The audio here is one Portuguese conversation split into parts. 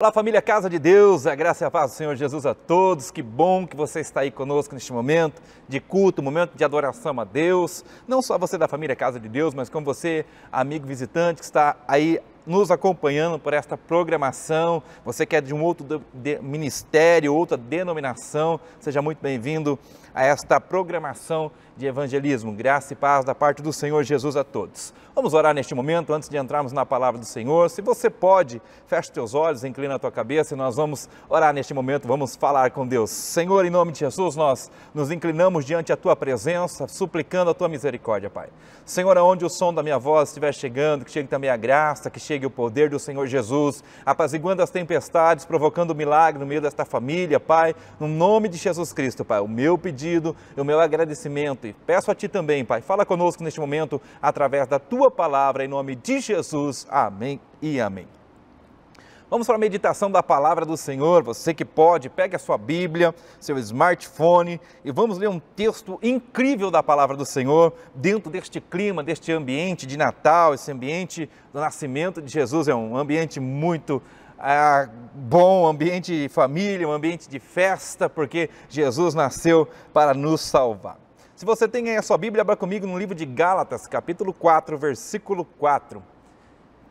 Olá, família Casa de Deus, a graça e a paz do Senhor Jesus a todos. Que bom que você está aí conosco neste momento de culto, momento de adoração a Deus. Não só você da família Casa de Deus, mas como você, amigo visitante que está aí nos acompanhando por esta programação. Você que é de um outro ministério, outra denominação, seja muito bem-vindo a esta programação de evangelismo. Graça e paz da parte do Senhor Jesus a todos. Vamos orar neste momento, antes de entrarmos na palavra do Senhor. Se você pode, feche teus olhos, inclina a tua cabeça e nós vamos orar neste momento, vamos falar com Deus. Senhor, em nome de Jesus, nós nos inclinamos diante da tua presença, suplicando a tua misericórdia, Pai. Senhor, aonde o som da minha voz estiver chegando, que chegue também a graça, que chegue o poder do Senhor Jesus, apaziguando as tempestades, provocando milagre no meio desta família, Pai, no nome de Jesus Cristo, Pai. O meu pedido, o meu agradecimento, e peço a Ti também, Pai, fala conosco neste momento, através da Tua palavra, em nome de Jesus, amém e amém. Vamos para a meditação da palavra do Senhor. Você que pode, pegue a sua Bíblia, seu smartphone e vamos ler um texto incrível da palavra do Senhor dentro deste clima, deste ambiente de Natal, esse ambiente do nascimento de Jesus. É um ambiente muito bom, um ambiente de família, um ambiente de festa, porque Jesus nasceu para nos salvar. Se você tem aí a sua Bíblia, abra comigo no livro de Gálatas, capítulo 4, versículo 4.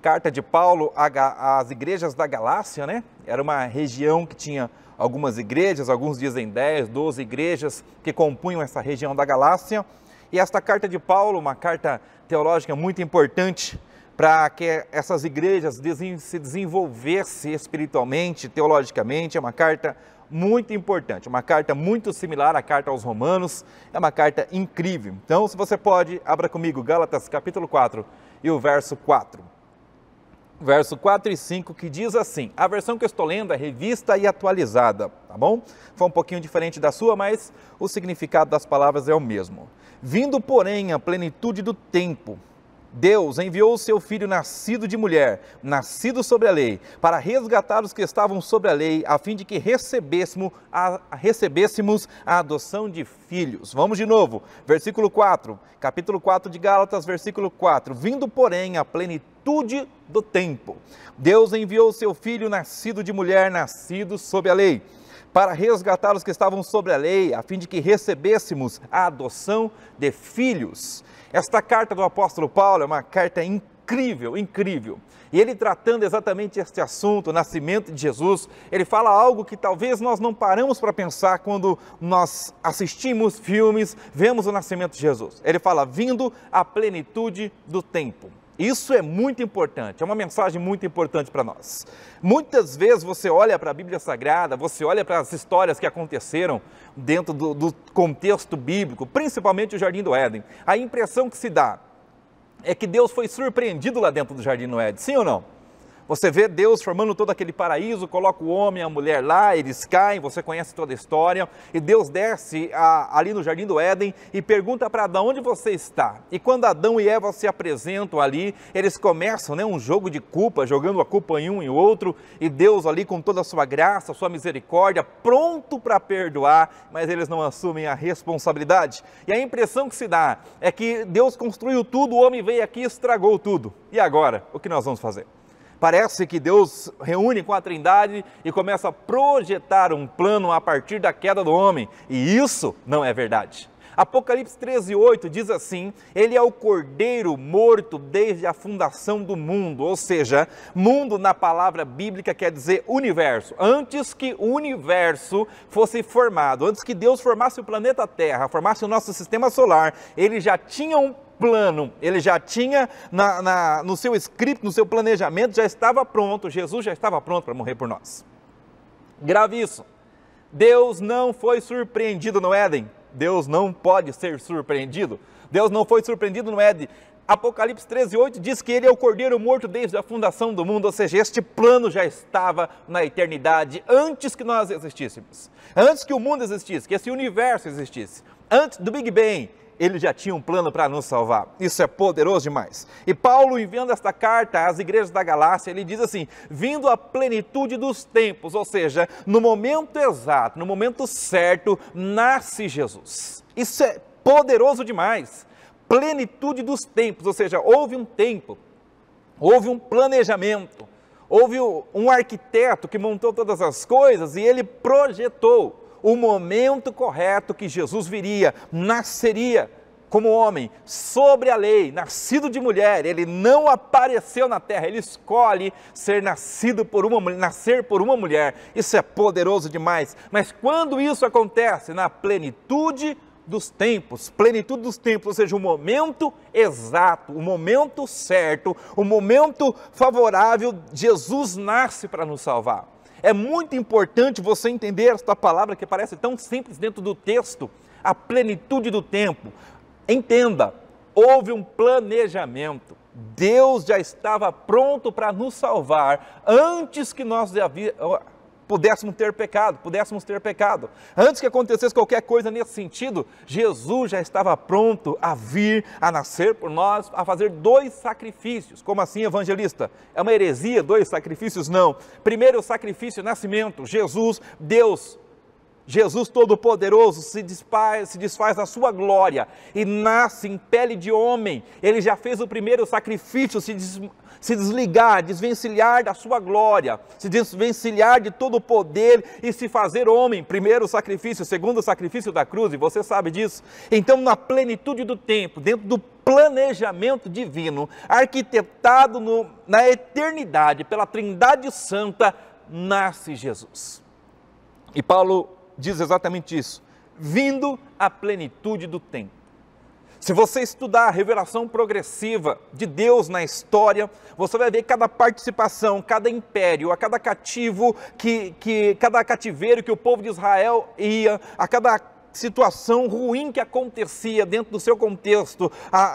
Carta de Paulo às igrejas da Galácia, né? Era uma região que tinha algumas igrejas, alguns dizem 10, 12 igrejas que compunham essa região da Galácia. E esta carta de Paulo, uma carta teológica muito importante para que essas igrejas se desenvolvessem espiritualmente, teologicamente. É uma carta muito importante, uma carta muito similar à carta aos Romanos, é uma carta incrível. Então, se você pode, abra comigo Gálatas capítulo 4 e o verso 4. Verso 4 e 5, que diz assim, a versão que eu estou lendo é revista e atualizada, tá bom? Foi um pouquinho diferente da sua, mas o significado das palavras é o mesmo. Vindo, porém, a plenitude do tempo, Deus enviou o seu Filho nascido de mulher, nascido sobre a lei, para resgatar os que estavam sobre a lei, a fim de que recebêssemos a adoção de filhos. Vamos de novo, versículo 4, capítulo 4 de Gálatas, versículo 4. Vindo, porém, a plenitude do tempo, Deus enviou o seu Filho nascido de mulher, nascido sob a lei, para resgatar os que estavam sobre a lei, a fim de que recebêssemos a adoção de filhos. Esta carta do apóstolo Paulo é uma carta incrível, incrível. E ele tratando exatamente este assunto, o nascimento de Jesus, ele fala algo que talvez nós não paramos para pensar quando nós assistimos filmes, vemos o nascimento de Jesus. Ele fala, vindo a plenitude do tempo. Isso é muito importante, é uma mensagem muito importante para nós. Muitas vezes você olha para a Bíblia Sagrada, você olha para as histórias que aconteceram dentro do contexto bíblico, principalmente o Jardim do Éden. A impressão que se dá é que Deus foi surpreendido lá dentro do Jardim do Éden, sim ou não? Você vê Deus formando todo aquele paraíso, coloca o homem e a mulher lá, eles caem, você conhece toda a história, e Deus desce ali no Jardim do Éden e pergunta para Adão, onde você está? E quando Adão e Eva se apresentam ali, eles começam um jogo de culpa, jogando a culpa em um e outro, e Deus ali com toda a sua graça, a sua misericórdia, pronto para perdoar, mas eles não assumem a responsabilidade. E a impressão que se dá é que Deus construiu tudo, o homem veio aqui e estragou tudo. E agora, o que nós vamos fazer? Parece que Deus reúne com a Trindade e começa a projetar um plano a partir da queda do homem. E isso não é verdade. Apocalipse 13:8 diz assim, ele é o cordeiro morto desde a fundação do mundo, ou seja, mundo na palavra bíblica quer dizer universo. Antes que o universo fosse formado, antes que Deus formasse o planeta Terra, formasse o nosso sistema solar, ele já tinha um plano, ele já tinha no seu script, no seu planejamento, já estava pronto, Jesus já estava pronto para morrer por nós. Grave isso, Deus não foi surpreendido no Éden, Deus não pode ser surpreendido, Deus não foi surpreendido no Éden. Apocalipse 13:8 diz que ele é o cordeiro morto desde a fundação do mundo, ou seja, este plano já estava na eternidade, antes que nós existíssemos, antes que o mundo existisse, que esse universo existisse, antes do Big Bang, ele já tinha um plano para nos salvar. Isso é poderoso demais. E Paulo, enviando esta carta às igrejas da Galácia, ele diz assim, vindo à plenitude dos tempos, ou seja, no momento exato, no momento certo, nasce Jesus. Isso é poderoso demais. Plenitude dos tempos, ou seja, houve um tempo, houve um planejamento, Houve um arquiteto que montou todas as coisas e ele projetou o momento correto que Jesus viria, nasceria como homem, sobre a lei, nascido de mulher. Ele não apareceu na terra, ele escolhe nascer por uma mulher. Isso é poderoso demais. Mas quando isso acontece? Na plenitude dos tempos, ou seja, o momento exato, o momento certo, o momento favorável, Jesus nasce para nos salvar. É muito importante você entender esta palavra que parece tão simples dentro do texto, a plenitude do tempo. Entenda, houve um planejamento. Deus já estava pronto para nos salvar antes que nós pudéssemos ter pecado. Antes que acontecesse qualquer coisa nesse sentido, Jesus já estava pronto a vir, a nascer por nós, a fazer 2 sacrifícios. Como assim, evangelista? É uma heresia 2 sacrifícios? Não. Primeiro, o sacrifício, nascimento. Deus Todo-Poderoso se desfaz da sua glória e nasce em pele de homem. Ele já fez o primeiro sacrifício, se desvencilhar da sua glória, se desvencilhar de todo o poder e se fazer homem. Primeiro sacrifício, segundo sacrifício da cruz, e você sabe disso. Então, na plenitude do tempo, dentro do planejamento divino, arquitetado na eternidade pela Trindade Santa, nasce Jesus. E Paulo diz exatamente isso, vindo à plenitude do tempo. Se você estudar a revelação progressiva de Deus na história, você vai ver cada participação, cada império, a cada cativo, cada cativeiro que o povo de Israel ia, a cada situação ruim que acontecia dentro do seu contexto,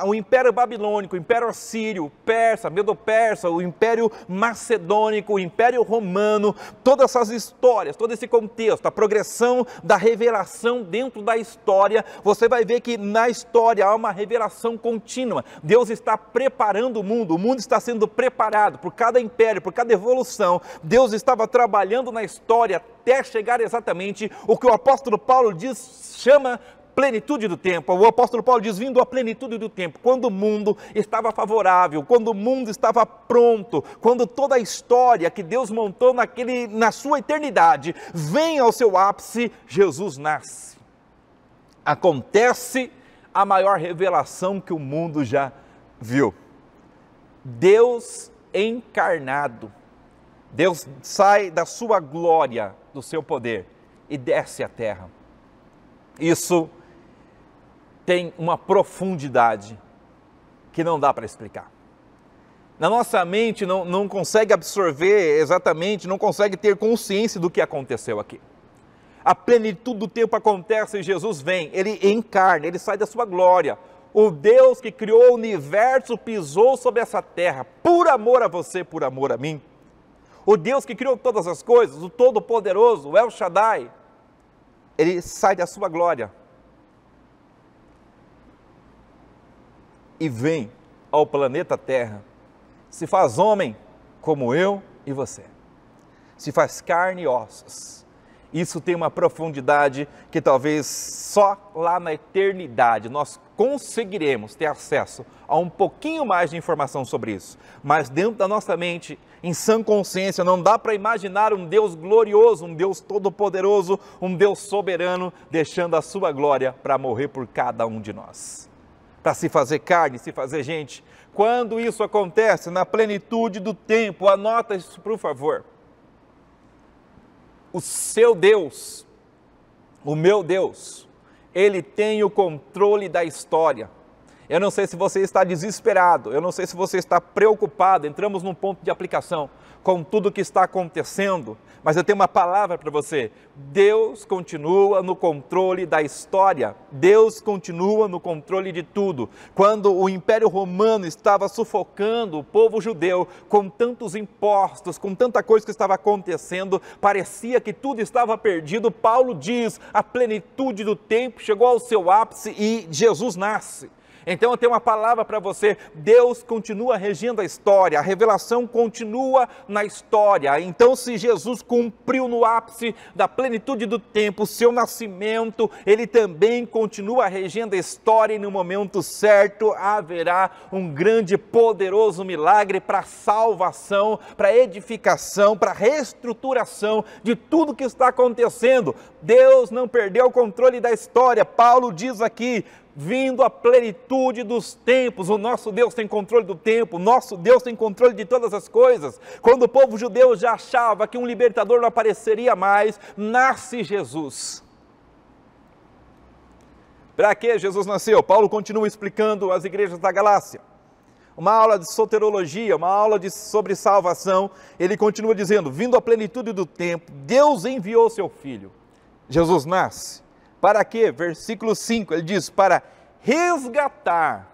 o Império Babilônico, o Império Assírio, Persa, Medo-Persa, o Império Macedônico, o Império Romano, todas essas histórias, todo esse contexto, a progressão da revelação dentro da história, você vai ver que na história há uma revelação contínua. Deus está preparando o mundo está sendo preparado por cada império, por cada evolução. Deus estava trabalhando na história até chegar exatamente o que o apóstolo Paulo chama plenitude do tempo. O apóstolo Paulo diz, vindo à plenitude do tempo, quando o mundo estava favorável, quando o mundo estava pronto, quando toda a história que Deus montou na sua eternidade vem ao seu ápice, Jesus nasce. Acontece a maior revelação que o mundo já viu. Deus encarnado. Deus sai da sua glória, do seu poder e desce à terra. Isso tem uma profundidade que não dá para explicar. Na nossa mente não consegue absorver exatamente, não consegue ter consciência do que aconteceu aqui. A plenitude do tempo acontece e Jesus vem, ele encarna, ele sai da sua glória. O Deus que criou o universo pisou sobre essa terra, por amor a você, por amor a mim. O Deus que criou todas as coisas, o Todo-Poderoso, o El Shaddai, ele sai da sua glória e vem ao planeta Terra, se faz homem como eu e você, se faz carne e ossos. Isso tem uma profundidade que talvez só lá na eternidade nós conseguiremos ter acesso a um pouquinho mais de informação sobre isso. Mas dentro da nossa mente, em sã consciência, não dá para imaginar um Deus glorioso, um Deus todo-poderoso, um Deus soberano, deixando a sua glória para morrer por cada um de nós. Para se fazer carne, se fazer gente. Quando isso acontece, na plenitude do tempo, anota isso por favor. O seu Deus, o meu Deus, Ele tem o controle da história. Eu não sei se você está desesperado, eu não sei se você está preocupado, entramos num ponto de aplicação com tudo o que está acontecendo, mas eu tenho uma palavra para você. Deus continua no controle da história, Deus continua no controle de tudo. Quando o Império Romano estava sufocando o povo judeu com tantos impostos, com tanta coisa que estava acontecendo, parecia que tudo estava perdido. Paulo diz, a plenitude do tempo chegou ao seu ápice e Jesus nasce. Então eu tenho uma palavra para você, Deus continua regendo a história, a revelação continua na história. Então se Jesus cumpriu no ápice da plenitude do tempo o seu nascimento, Ele também continua regendo a história e no momento certo haverá um grande, poderoso milagre para salvação, para edificação, para reestruturação de tudo que está acontecendo. Deus não perdeu o controle da história. Paulo diz aqui, vindo a plenitude dos tempos, o nosso Deus tem controle do tempo, o nosso Deus tem controle de todas as coisas. Quando o povo judeu já achava que um libertador não apareceria mais, nasce Jesus. Para que Jesus nasceu? Paulo continua explicando às igrejas da Galácia. Uma aula de soterologia, uma aula sobre salvação, ele continua dizendo, vindo a plenitude do tempo, Deus enviou seu Filho. Jesus nasce. Para quê? Versículo 5, ele diz, para resgatar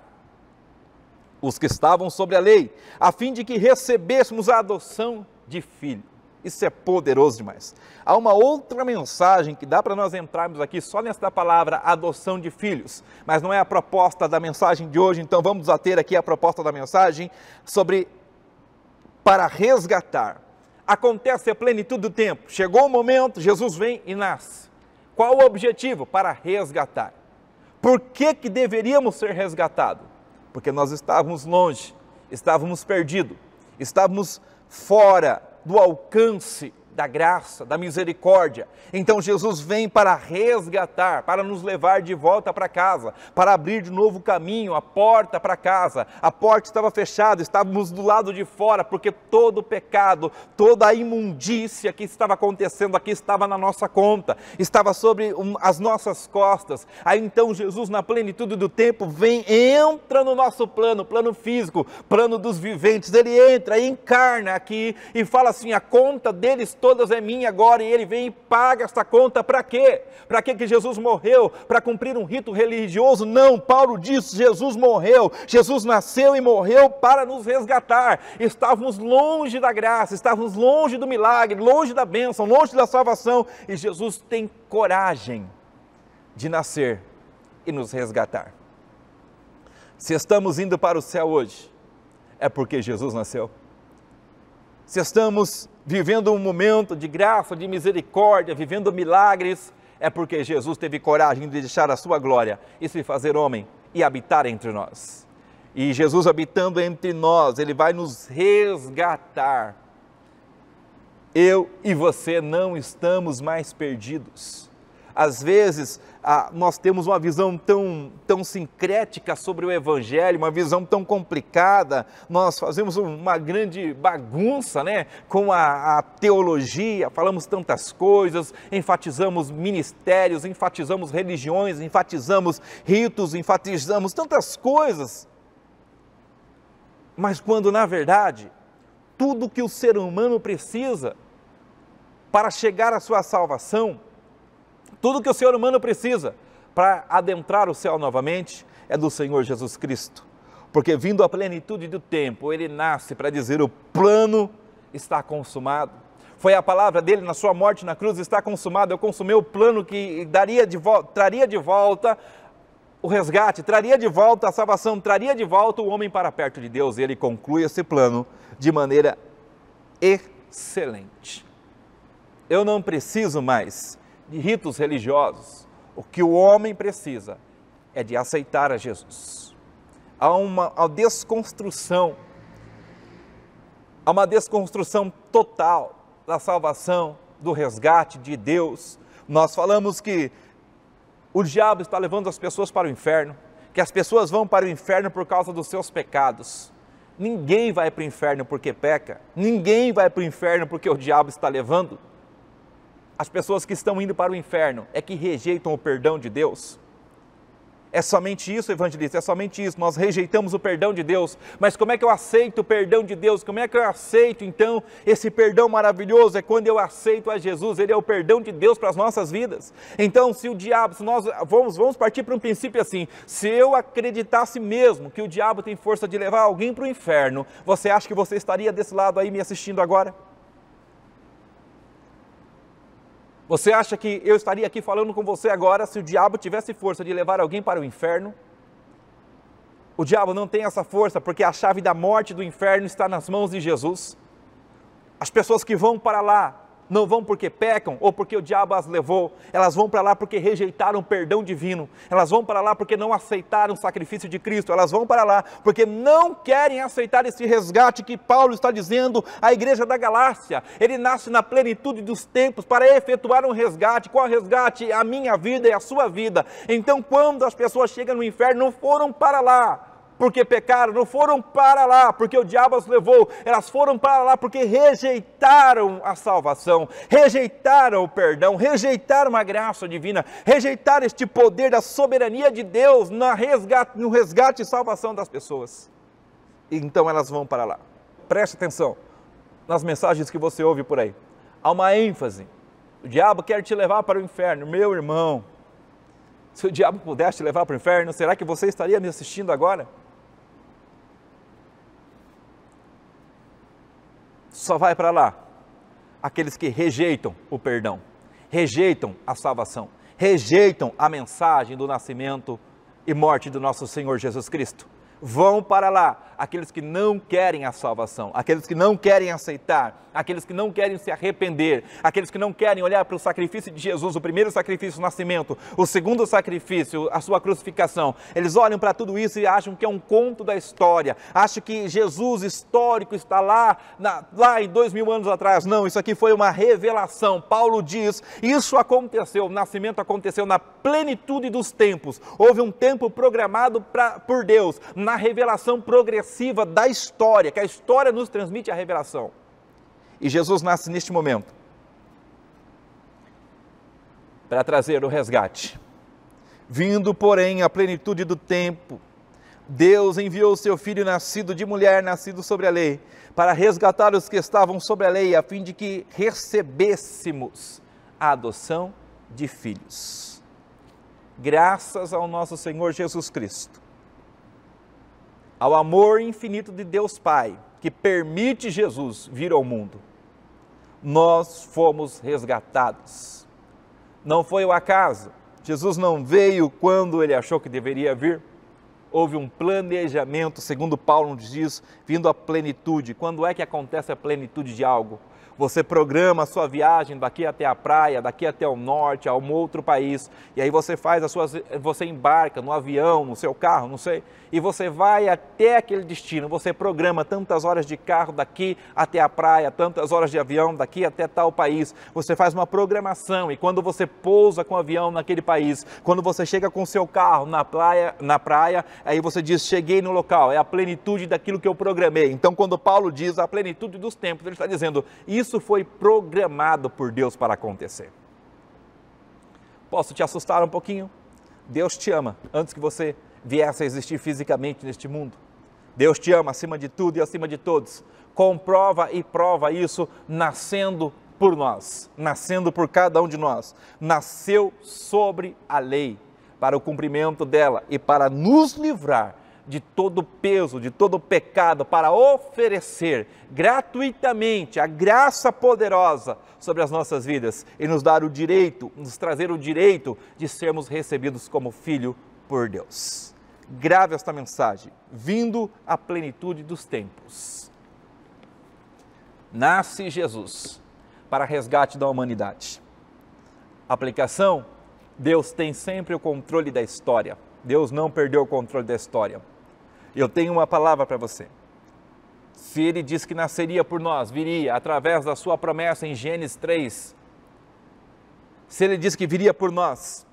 os que estavam sobre a lei, a fim de que recebêssemos a adoção de filho. Isso é poderoso demais. Há uma outra mensagem que dá para nós entrarmos aqui só nesta palavra, adoção de filhos, mas não é a proposta da mensagem de hoje, então vamos ater aqui a proposta da mensagem sobre para resgatar. Acontece a plenitude do tempo, chegou o momento, Jesus vem e nasce. Qual o objetivo? Para resgatar. Por que deveríamos ser resgatados? Porque nós estávamos longe, estávamos perdidos, estávamos fora do alcance da graça, da misericórdia. Então Jesus vem para resgatar, para nos levar de volta para casa, para abrir de novo o caminho, a porta para casa. A porta estava fechada, estávamos do lado de fora, porque todo o pecado, toda a imundícia que estava acontecendo aqui estava na nossa conta, estava sobre as nossas costas. Aí então Jesus, na plenitude do tempo, vem, entra no nosso plano físico, plano dos viventes. Ele entra, encarna aqui e fala assim, a conta deles todas é minha agora, e ele vem e paga esta conta. Para quê? Para que Jesus morreu? Para cumprir um rito religioso? Não, Paulo diz, Jesus morreu, Jesus nasceu e morreu para nos resgatar. Estávamos longe da graça, estávamos longe do milagre, longe da bênção, longe da salvação, e Jesus tem coragem de nascer e nos resgatar. Se estamos indo para o céu hoje, é porque Jesus nasceu. Se estamos vivendo um momento de graça, de misericórdia, vivendo milagres, é porque Jesus teve coragem de deixar a sua glória e se fazer homem e habitar entre nós. E Jesus habitando entre nós, Ele vai nos resgatar. Eu e você não estamos mais perdidos. Às vezes, nós temos uma visão tão sincrética sobre o Evangelho, uma visão tão complicada, nós fazemos uma grande bagunça, né, com a teologia, falamos tantas coisas, enfatizamos ministérios, enfatizamos religiões, enfatizamos ritos, enfatizamos tantas coisas, mas quando na verdade, tudo que o ser humano precisa para chegar à sua salvação, tudo que o ser humano precisa para adentrar o céu novamente é do Senhor Jesus Cristo. Porque vindo a plenitude do tempo, Ele nasce para dizer o plano está consumado. Foi a palavra dele na sua morte na cruz, está consumado. Eu consumei o plano que traria de volta o resgate, traria de volta a salvação, traria de volta o homem para perto de Deus. E Ele conclui esse plano de maneira excelente. Eu não preciso mais de ritos religiosos. O que o homem precisa é de aceitar a Jesus. Há uma desconstrução total da salvação, do resgate de Deus. Nós falamos que o diabo está levando as pessoas para o inferno, que as pessoas vão para o inferno por causa dos seus pecados. Ninguém vai para o inferno porque peca, ninguém vai para o inferno porque o diabo está levando. As pessoas que estão indo para o inferno é que rejeitam o perdão de Deus. É somente isso, evangelista, é somente isso. Nós rejeitamos o perdão de Deus. Mas como é que eu aceito o perdão de Deus? Como é que eu aceito, então, esse perdão maravilhoso? É quando eu aceito a Jesus. Ele é o perdão de Deus para as nossas vidas. Então, se nós vamos partir para um princípio assim, se eu acreditasse mesmo que o diabo tem força de levar alguém para o inferno, você acha que você estaria desse lado aí me assistindo agora? Você acha que eu estaria aqui falando com você agora se o diabo tivesse força de levar alguém para o inferno? O diabo não tem essa força, porque a chave da morte e do inferno está nas mãos de Jesus. As pessoas que vão para lá, não vão porque pecam ou porque o diabo as levou, elas vão para lá porque rejeitaram o perdão divino, elas vão para lá porque não aceitaram o sacrifício de Cristo, elas vão para lá porque não querem aceitar esse resgate que Paulo está dizendo à igreja da Galácia. Ele nasce na plenitude dos tempos para efetuar um resgate. Qual resgate? A minha vida e a sua vida. Então, quando as pessoas chegam no inferno, não foram para lá porque pecaram, não foram para lá porque o diabo as levou, elas foram para lá porque rejeitaram a salvação, rejeitaram o perdão, rejeitaram a graça divina, rejeitaram este poder da soberania de Deus no resgate e salvação das pessoas. Então elas vão para lá. Preste atenção nas mensagens que você ouve por aí. Há uma ênfase. O diabo quer te levar para o inferno. Meu irmão, se o diabo pudesse te levar para o inferno, será que você estaria me assistindo agora? Só vai para lá aqueles que rejeitam o perdão, rejeitam a salvação, rejeitam a mensagem do nascimento e morte do nosso Senhor Jesus Cristo. Vão para lá aqueles que não querem a salvação, aqueles que não querem aceitar, aqueles que não querem se arrepender, aqueles que não querem olhar para o sacrifício de Jesus, o primeiro sacrifício, o nascimento, o segundo sacrifício, a sua crucificação. Eles olham para tudo isso e acham que é um conto da história, acham que Jesus histórico está lá em 2000 anos atrás. Não, isso aqui foi uma revelação. Paulo diz, isso aconteceu, o nascimento aconteceu na plenitude dos tempos. Houve um tempo programado por Deus, na revelação progressiva da história, que a história nos transmite a revelação. E Jesus nasce neste momento para trazer o resgate. Vindo, porém, à plenitude do tempo, Deus enviou o seu Filho nascido de mulher, nascido sobre a lei, para resgatar os que estavam sobre a lei, a fim de que recebêssemos a adoção de filhos. Graças ao nosso Senhor Jesus Cristo, ao amor infinito de Deus Pai, que permite Jesus vir ao mundo, nós fomos resgatados. Não foi o acaso. Jesus não veio quando ele achou que deveria vir. Houve um planejamento, segundo Paulo nos diz, vindo à plenitude. Quando é que acontece a plenitude de algo? Você programa a sua viagem daqui até a praia, daqui até o norte, a um outro país, e aí você você embarca no avião, no seu carro, não sei, e você vai até aquele destino, você programa tantas horas de carro daqui até a praia, tantas horas de avião daqui até tal país, você faz uma programação, e quando você pousa com o avião naquele país, quando você chega com o seu carro na praia, aí você diz, cheguei no local, é a plenitude daquilo que eu programei. Então quando Paulo diz a plenitude dos tempos, ele está dizendo, isso foi programado por Deus para acontecer. Posso te assustar um pouquinho? Deus te ama antes que você viesse a existir fisicamente neste mundo. Deus te ama acima de tudo e acima de todos. Comprova e prova isso nascendo por nós, nascendo por cada um de nós. Nasceu sobre a lei, para o cumprimento dela e para nos livrar de todo peso, de todo pecado, para oferecer gratuitamente a graça poderosa sobre as nossas vidas e nos dar o direito, nos trazer o direito de sermos recebidos como filho por Deus. Grave esta mensagem, vindo à plenitude dos tempos. Nasce Jesus para resgate da humanidade. Aplicação: Deus tem sempre o controle da história. Deus não perdeu o controle da história. Eu tenho uma palavra para você. Se Ele diz que nasceria por nós, viria através da sua promessa em Gênesis 3. Se Ele diz que viria por nós,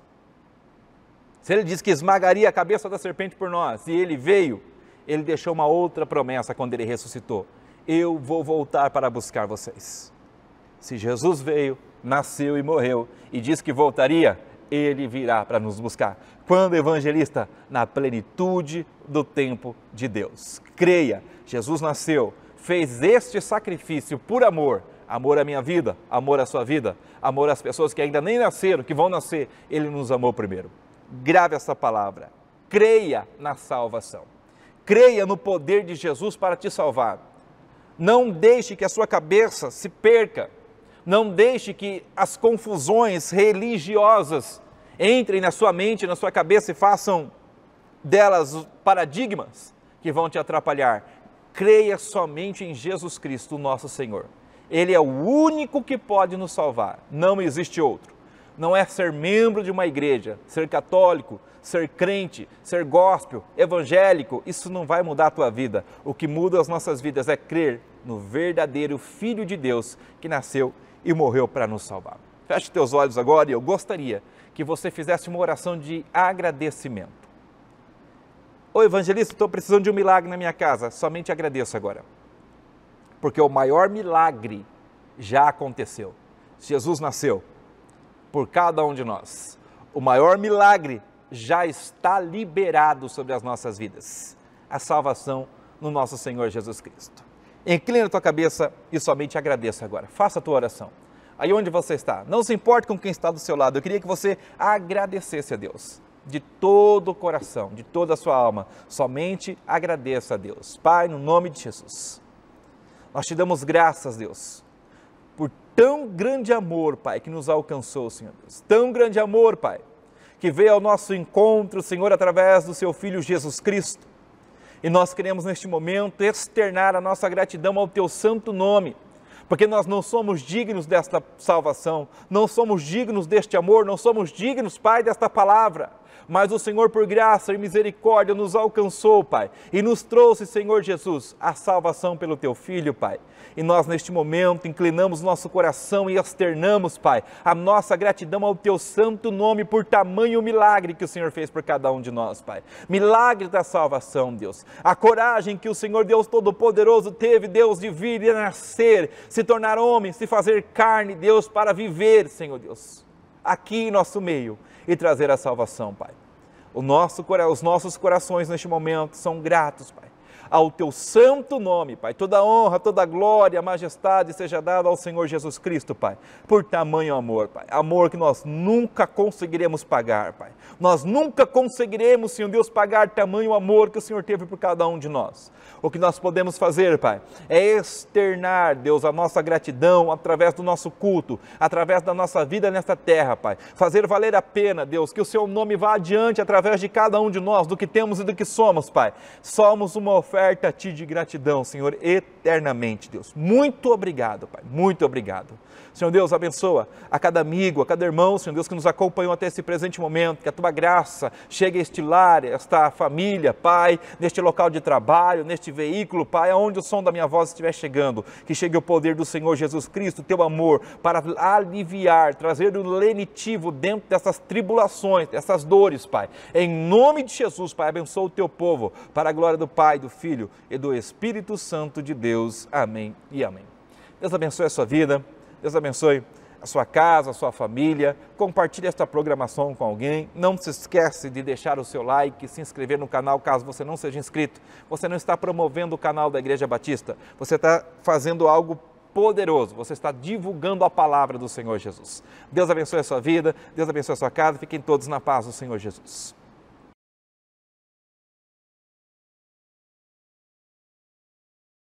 se Ele diz que esmagaria a cabeça da serpente por nós, e Ele veio, Ele deixou uma outra promessa quando Ele ressuscitou. Eu vou voltar para buscar vocês. Se Jesus veio, nasceu e morreu, e diz que voltaria, Ele virá para nos buscar. Quando, evangelista? Na plenitude do tempo de Deus. Creia, Jesus nasceu, fez este sacrifício por amor. Amor à minha vida, amor à sua vida, amor às pessoas que ainda nem nasceram, que vão nascer. Ele nos amou primeiro. Grave essa palavra. Creia na salvação. Creia no poder de Jesus para te salvar. Não deixe que a sua cabeça se perca. Não deixe que as confusões religiosas entrem na sua mente, na sua cabeça e façam delas os paradigmas que vão te atrapalhar. Creia somente em Jesus Cristo, nosso Senhor. Ele é o único que pode nos salvar, não existe outro. Não é ser membro de uma igreja, ser católico, ser crente, ser gospel, evangélico, isso não vai mudar a tua vida. O que muda as nossas vidas é crer no verdadeiro Filho de Deus que nasceu e morreu para nos salvar. Feche teus olhos agora e eu gostaria que você fizesse uma oração de agradecimento. Ô evangelista, estou precisando de um milagre na minha casa, somente agradeço agora. Porque o maior milagre já aconteceu. Jesus nasceu por cada um de nós. O maior milagre já está liberado sobre as nossas vidas. A salvação no nosso Senhor Jesus Cristo. Inclina a tua cabeça e somente agradeça agora. Faça a tua oração. Aí onde você está, não se importe com quem está do seu lado. Eu queria que você agradecesse a Deus. De todo o coração, de toda a sua alma. Somente agradeça a Deus. Pai, no nome de Jesus. Nós te damos graças, Deus, por tão grande amor, Pai, que nos alcançou, Senhor Deus. Tão grande amor, Pai, que veio ao nosso encontro, Senhor, através do seu Filho Jesus Cristo. E nós queremos, neste momento, externar a nossa gratidão ao teu santo nome, porque nós não somos dignos desta salvação, não somos dignos deste amor, não somos dignos, Pai, desta palavra. Mas o Senhor, por graça e misericórdia, nos alcançou, Pai, e nos trouxe, Senhor Jesus, a salvação pelo Teu Filho, Pai. E nós, neste momento, inclinamos nosso coração e externamos, Pai, a nossa gratidão ao Teu santo nome por tamanho milagre que o Senhor fez por cada um de nós, Pai. Milagre da salvação, Deus. A coragem que o Senhor Deus Todo-Poderoso teve, Deus, de vir e nascer, se tornar homem, se fazer carne, Deus, para viver, Senhor Deus, aqui em nosso meio e trazer a salvação, Pai. Os nossos corações neste momento são gratos, Pai, ao Teu santo nome, Pai. Toda honra, toda glória, majestade seja dada ao Senhor Jesus Cristo, Pai, por tamanho amor, Pai. Amor que nós nunca conseguiremos pagar, Pai. Nós nunca conseguiremos, Senhor Deus, pagar tamanho amor que o Senhor teve por cada um de nós. O que nós podemos fazer, Pai, é externar, Deus, a nossa gratidão através do nosso culto, através da nossa vida nesta terra, Pai. Fazer valer a pena, Deus, que o Seu nome vá adiante através de cada um de nós, do que temos e do que somos, Pai. Somos uma oferta a Ti de gratidão, Senhor, eternamente, Deus. Muito obrigado, Pai, muito obrigado. Senhor Deus, abençoa a cada amigo, a cada irmão, Senhor Deus, que nos acompanhou até esse presente momento, que a Tua graça chegue a este lar, esta família, Pai, neste local de trabalho, neste veículo, Pai, aonde o som da minha voz estiver chegando, que chegue o poder do Senhor Jesus Cristo, Teu amor, para aliviar, trazer o lenitivo dentro dessas tribulações, dessas dores, Pai. Em nome de Jesus, Pai, abençoa o Teu povo, para a glória do Pai, do Filho e do Espírito Santo de Deus. Amém e amém. Deus abençoe a sua vida. Deus abençoe a sua casa, a sua família. Compartilhe esta programação com alguém. Não se esquece de deixar o seu like, se inscrever no canal caso você não seja inscrito. Você não está promovendo o canal da Igreja Batista. Você está fazendo algo poderoso. Você está divulgando a palavra do Senhor Jesus. Deus abençoe a sua vida. Deus abençoe a sua casa. Fiquem todos na paz do Senhor Jesus.